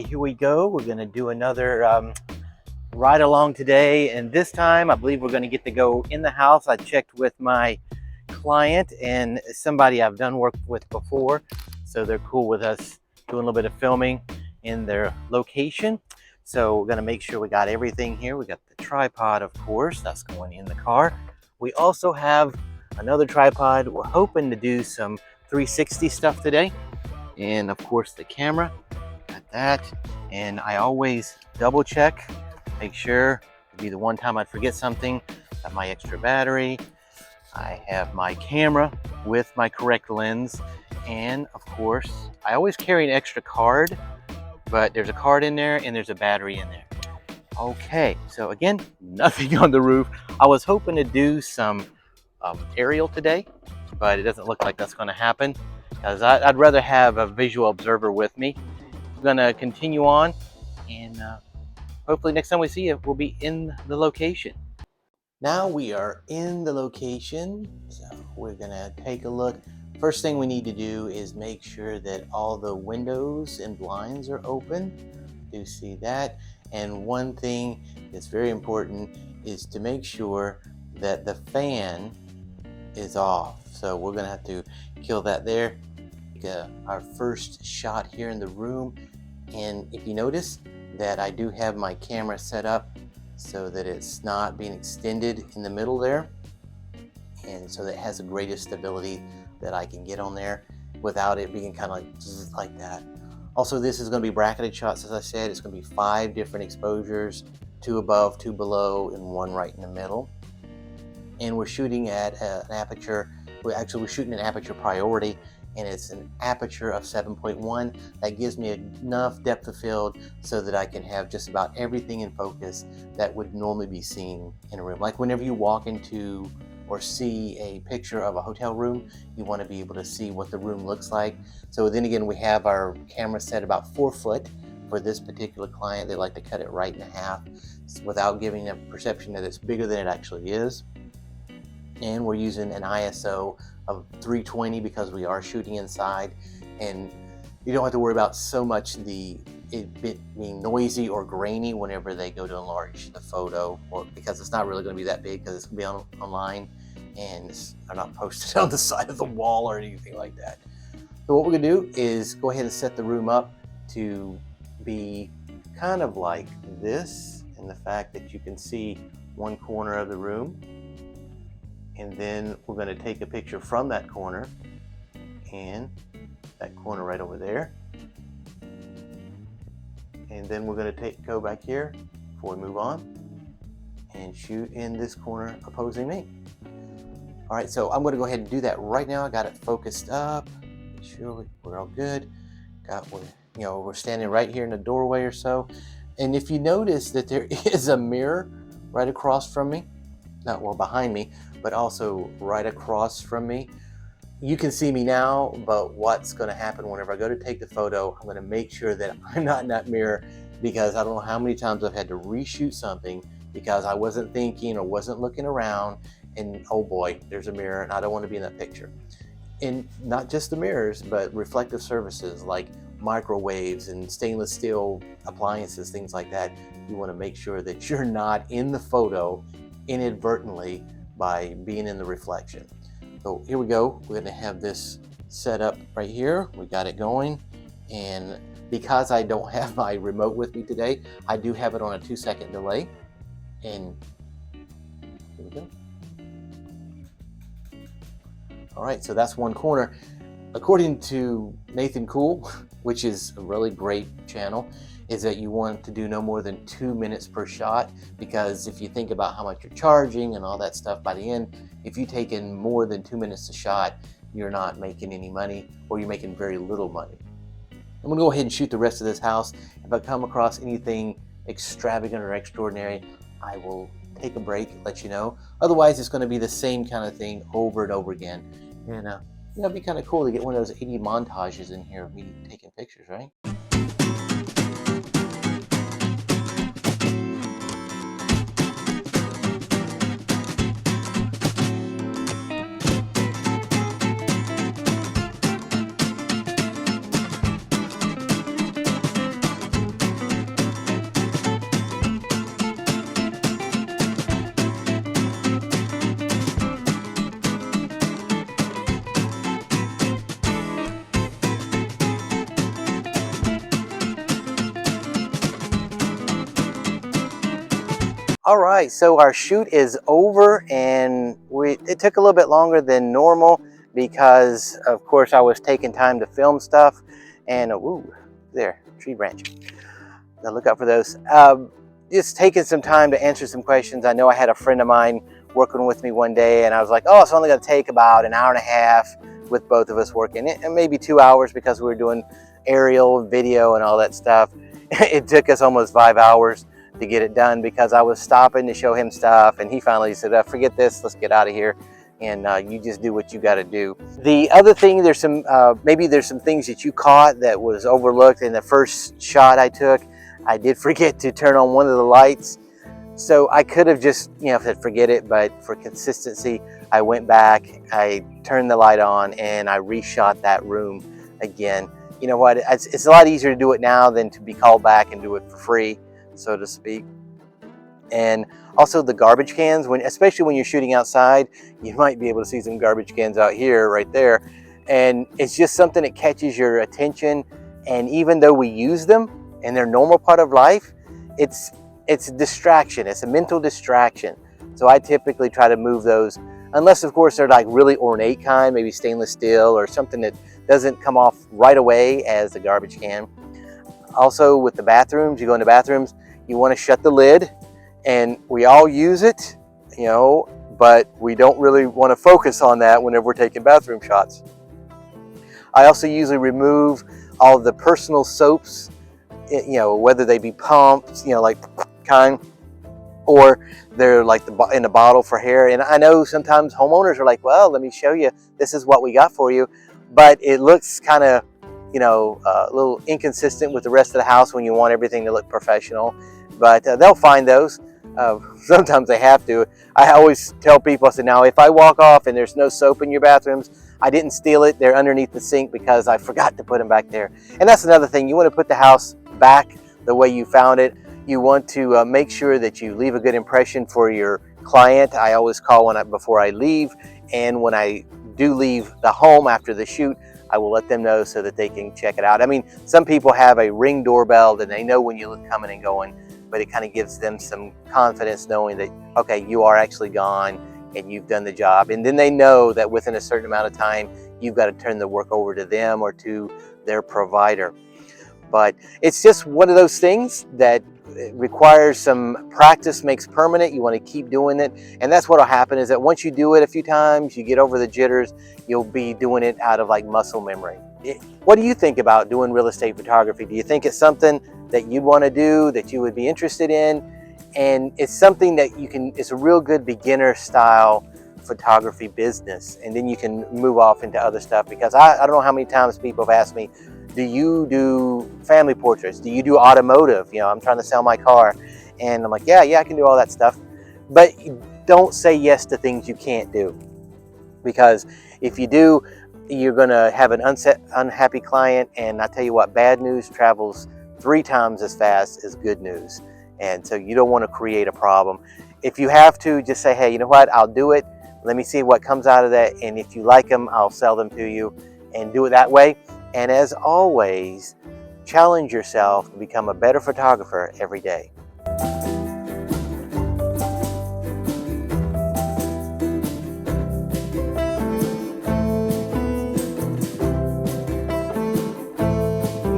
Here we go. We're going to do another ride along today, and this time I believe we're going to get to go in the house. I checked with my client and somebody I've done work with before, so they're cool with us doing a little bit of filming in their location. So we're going to make sure we got everything here. We got the tripod, of course, that's going in the car. We also have another tripod. We're hoping to do some 360 stuff today, and of course the camera. Got that, and I always double check, make sure. It'd be the one time I'd forget something. Got my extra battery. I have my camera with my correct lens, and of course I always carry an extra card, but there's a card in there and there's a battery in there. Okay, so again, nothing on the roof. I was hoping to do some aerial today, but it doesn't look like that's going to happen, because I'd rather have a visual observer with me. We're gonna continue on, and hopefully next time we see it, we'll be in the location. Now we are in the location, so we're gonna take a look. First thing we need to do is make sure that all the windows and blinds are open. You see that. And one thing that's very important is to make sure that the fan is off. So we're gonna have to kill that there. Our first shot here in the room, and if you notice that I do have my camera set up so that it's not being extended in the middle there, and so that it has the greatest stability that I can get on there without it being kind of like that. Also, this is going to be bracketed shots. As I said, it's going to be 5 different exposures, 2 above, 2 below, and 1 right in the middle. And we're shooting at an aperture. We're shooting an aperture priority, and it's an aperture of 7.1. That gives me enough depth of field so that I can have just about everything in focus that would normally be seen in a room. Like whenever you walk into or see a picture of a hotel room, you want to be able to see what the room looks like. So then again, we have our camera set about 4 foot. For this particular client, they like to cut it right in half without giving a perception that it's bigger than it actually is. And we're using an ISO of 320 because we are shooting inside, and you don't have to worry about so much it being noisy or grainy whenever they go to enlarge the photo, or because it's not really going to be that big, because it's going to be online and they're not posted on the side of the wall or anything like that. So what we're going to do is go ahead and set the room up to be kind of like this, in the fact that you can see one corner of the room. And then we're going to take a picture from that corner, and that corner right over there. And then we're going to go back here before we move on and shoot in this corner opposing me. All right, so I'm going to go ahead and do that right now. I got it focused up. Make sure we're all good. We're standing right here in the doorway or so. And if you notice that there is a mirror right across from me, behind me, but also right across from me. You can see me now, but what's going to happen whenever I go to take the photo, I'm going to make sure that I'm not in that mirror, because I don't know how many times I've had to reshoot something because I wasn't thinking or wasn't looking around, and oh boy, there's a mirror and I don't want to be in that picture. And not just the mirrors, but reflective surfaces like microwaves and stainless steel appliances, things like that. You want to make sure that you're not in the photo inadvertently by being in the reflection. So here we go. We're going to have this set up right here. We got it going, and because I don't have my remote with me today, I do have it on a 2-second delay. And here we go. All right, so that's one corner. According to Nathan Cool, which is a really great channel, is that you want to do no more than 2 minutes per shot, because if you think about how much you're charging and all that stuff, by the end, if you take in more than 2 minutes a shot, you're not making any money, or you're making very little money. I'm gonna go ahead and shoot the rest of this house. If I come across anything extravagant or extraordinary, I will take a break, let you know. Otherwise, it's gonna be the same kind of thing over and over again. And it'd be kind of cool to get one of those 80 montages in here of me taking pictures, right? All right, so our shoot is over, and it took a little bit longer than normal because, of course, I was taking time to film stuff. And ooh, there, tree branch. Now look out for those. Just taking some time to answer some questions. I know I had a friend of mine working with me one day, and I was like, oh, it's only going to take about an hour and a half with both of us working, and maybe 2 hours because we were doing aerial video and all that stuff. It took us almost 5 hours to get it done because I was stopping to show him stuff, and he finally said, forget this, let's get out of here, and you just do what you got to do. The other thing, there's some maybe there's some things that you caught that was overlooked in the first shot I took. I did forget to turn on one of the lights, so I could have just said forget it, but for consistency I went back, I turned the light on, and I reshot that room again. You know what, it's a lot easier to do it now than to be called back and do it for free, so to speak. And also the garbage cans, especially when you're shooting outside, you might be able to see some garbage cans out here, right there. And it's just something that catches your attention. And even though we use them and they're a normal part of life, it's a distraction. It's a mental distraction. So I typically try to move those, unless of course they're like really ornate kind, maybe stainless steel or something that doesn't come off right away as the garbage can. Also with the bathrooms, you go into bathrooms, you want to shut the lid, and we all use it, but we don't really want to focus on that whenever we're taking bathroom shots. I also usually remove all of the personal soaps, whether they be pumps, like kind, or they're like in a bottle for hair. And I know sometimes homeowners are like, well, let me show you, this is what we got for you, but it looks kind of a little inconsistent with the rest of the house when you want everything to look professional. But they'll find those. Sometimes they have to. I always tell people, I say, now if I walk off and there's no soap in your bathrooms, I didn't steal it. They're underneath the sink because I forgot to put them back there. And that's another thing. You want to put the house back the way you found it. You want to make sure that you leave a good impression for your client. I always call before I leave, and when I do leave the home after the shoot, I will let them know so that they can check it out. I mean, some people have a Ring doorbell that they know when you're coming and going, but it kind of gives them some confidence knowing that, okay, you are actually gone and you've done the job. And then they know that within a certain amount of time, you've got to turn the work over to them or to their provider. But it's just one of those things that requires some practice, makes permanent. You want to keep doing it. And that's what will happen, is that once you do it a few times, you get over the jitters, you'll be doing it out of like muscle memory. What do you think about doing real estate photography? Do you think it's something that you'd want to do, that you would be interested in? And it's something that it's a real good beginner style photography business. And then you can move off into other stuff, because I don't know how many times people have asked me, do you do family portraits? Do you do automotive? I'm trying to sell my car. And I'm like, yeah, I can do all that stuff. But don't say yes to things you can't do. Because if you do, you're going to have an unhappy client. And I tell you what, bad news travels 3 times as fast as good news. And so you don't want to create a problem. If you have to, just say, hey, you know what, I'll do it. Let me see what comes out of that. And if you like them, I'll sell them to you, and do it that way. And as always, challenge yourself to become a better photographer every day.